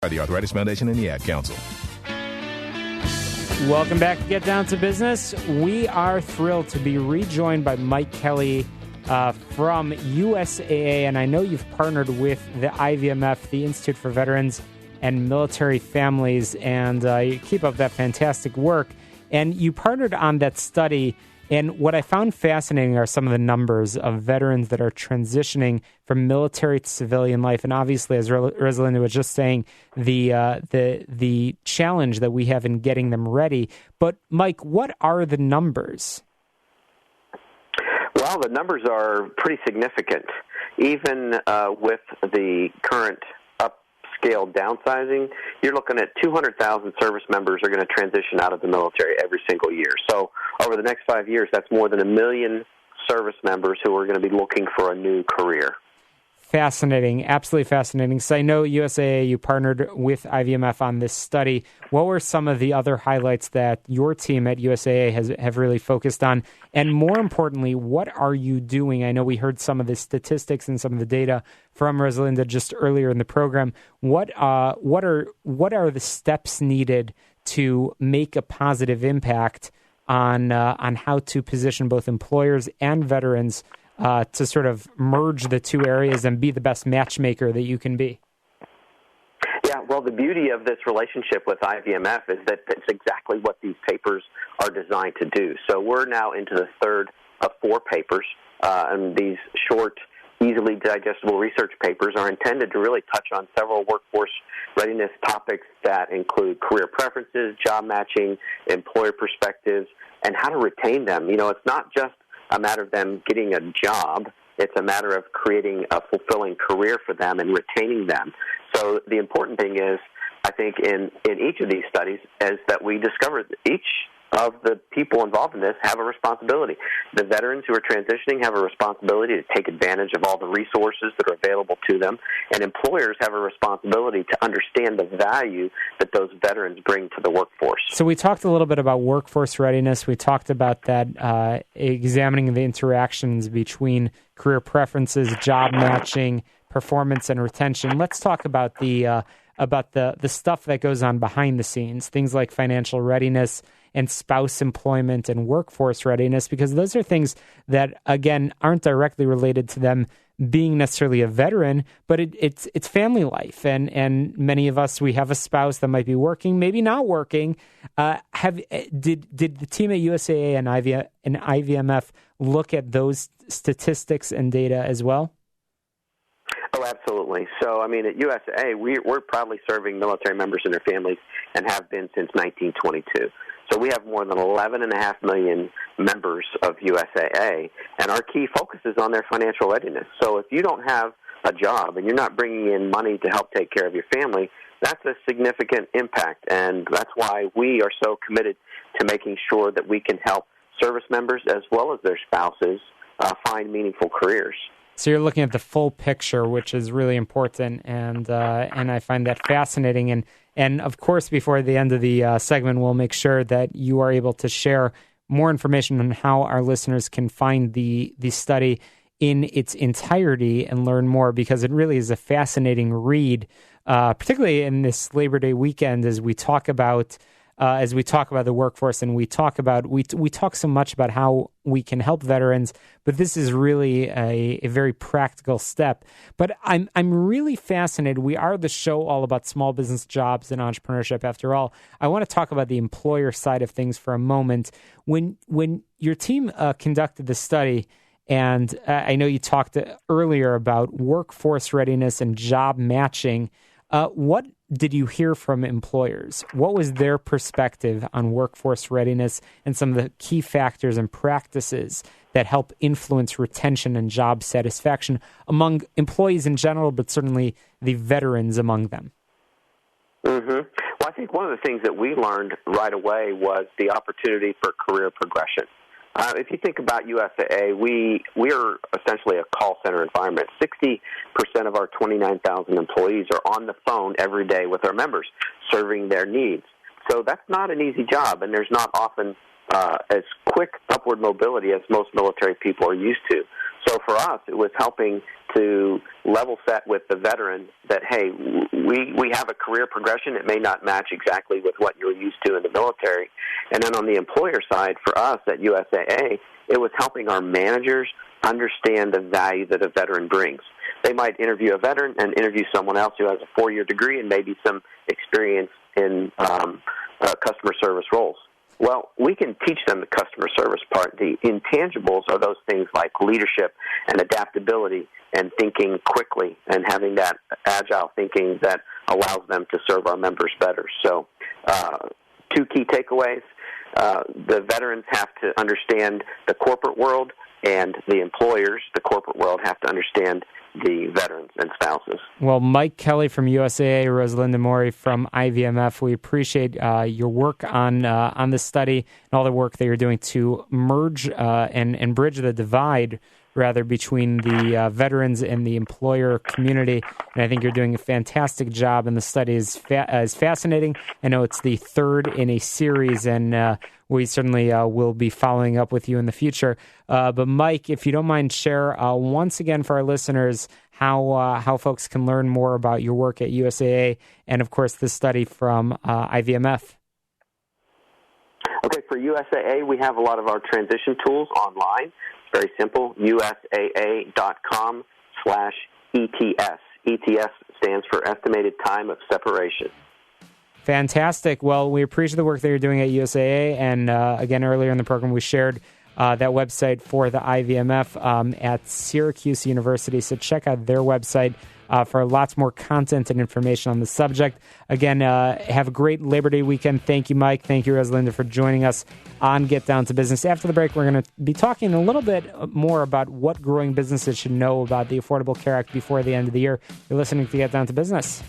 The Arthritis Foundation and the Ad Council. Welcome back to Get Down to Business. We are thrilled to be rejoined by Mike Kelly from USAA, and I know you've partnered with the IVMF, the Institute for Veterans and Military Families, and you keep up that fantastic work. And you partnered on that study, and what I found fascinating are some of the numbers of veterans that are transitioning from military to civilian life. And obviously, as Rosalinda was just saying, the challenge that we have in getting them ready. But, Mike, what are the numbers? Well, the numbers are pretty significant. Even with the current upscale downsizing, you're looking at 200,000 service members are going to transition out of the military every single year. So over the next 5 years, that's more than 1 million service members who are going to be looking for a new career. Fascinating, absolutely fascinating. So I know USAA, you partnered with IVMF on this study. What were some of the other highlights that your team at USAA have really focused on? And more importantly, what are you doing? I know we heard some of the statistics and some of the data from Rosalinda just earlier in the program. What are the steps needed to make a positive impact on how to position both employers and veterans to sort of merge the two areas and be the best matchmaker that you can be? Yeah, well, the beauty of this relationship with IVMF is that it's exactly what these papers are designed to do. So we're now into the third of 4 papers, and these short, easily digestible research papers are intended to really touch on several workforce readiness topics that include career preferences, job matching, employer perspectives, and how to retain them. You know, it's not just a matter of them getting a job. It's a matter of creating a fulfilling career for them and retaining them. So the important thing is, I think, in each of these studies, is that we discovered each of the people involved in this have a responsibility. The veterans who are transitioning have a responsibility to take advantage of all the resources that are available to them, and employers have a responsibility to understand the value that those veterans bring to the workforce. So we talked a little bit about workforce readiness. We talked about that, examining the interactions between career preferences, job matching, performance, and retention. Let's talk about the stuff that goes on behind the scenes, things like financial readiness and spouse employment and workforce readiness, because those are things that, again, aren't directly related to them being necessarily a veteran, but it's family life. And many of us, we have a spouse that might be working, maybe not working. Did the team at USAA and IVMF look at those statistics and data as well? Oh, absolutely. So, I mean, at USAA, we're proudly serving military members and their families and have been since 1922. So we have more than 11.5 million members of USAA, and our key focus is on their financial readiness. So if you don't have a job and you're not bringing in money to help take care of your family, that's a significant impact, and that's why we are so committed to making sure that we can help service members as well as their spouses find meaningful careers. So you're looking at the full picture, which is really important, and I find that fascinating. And of course, before the end of the segment, we'll make sure that you are able to share more information on how our listeners can find the study in its entirety and learn more, because it really is a fascinating read, particularly in this Labor Day weekend as we talk about the workforce, and we talk so much about how we can help veterans, but this is really a very practical step. But I'm really fascinated. We are the show all about small business, jobs, and entrepreneurship. After all, I want to talk about the employer side of things for a moment. When your team conducted the study, and I know you talked earlier about workforce readiness and job matching, what did you hear from employers? What was their perspective on workforce readiness and some of the key factors and practices that help influence retention and job satisfaction among employees in general, but certainly the veterans among them? Mm-hmm. Well, I think one of the things that we learned right away was the opportunity for career progression. If you think about USAA, we're essentially a call center environment. 60% of our 29,000 employees are on the phone every day with our members, serving their needs. So that's not an easy job, and there's not often as quick upward mobility as most military people are used to. So for us, it was helping to level set with the veteran that, hey, we have a career progression. It may not match exactly with what you're used to in the military. And then on the employer side, for us at USAA, it was helping our managers understand the value that a veteran brings. They might interview a veteran and interview someone else who has a 4-year degree and maybe some experience in customer service roles. Well, we can teach them the customer service part. The intangibles are those things like leadership and adaptability and thinking quickly and having that agile thinking that allows them to serve our members better. So 2 key takeaways. The veterans have to understand the corporate world, and the employers, the corporate world, have to understand the veterans and spouses. Well, Mike Kelly from USAA, Rosalinda Mori from IVMF, we appreciate your work on this study and all the work that you're doing to merge and bridge the divide, rather, between the veterans and the employer community. And I think you're doing a fantastic job, and the study is fascinating. I know it's the 3rd in a series, and we certainly will be following up with you in the future. But Mike, if you don't mind, share once again for our listeners how folks can learn more about your work at USAA and, of course, this study from IVMF. Okay, for USAA, we have a lot of our transition tools online. It's very simple, USAA.com/ETS. ETS stands for Estimated Time of Separation. Fantastic. Well, we appreciate the work that you're doing at USAA. And again, earlier in the program, we shared that website for the IVMF at Syracuse University. So check out their website for lots more content and information on the subject. Again, have a great Labor Day weekend. Thank you, Mike. Thank you, Rosalinda, for joining us on Get Down to Business. After the break, we're going to be talking a little bit more about what growing businesses should know about the Affordable Care Act before the end of the year. You're listening to Get Down to Business.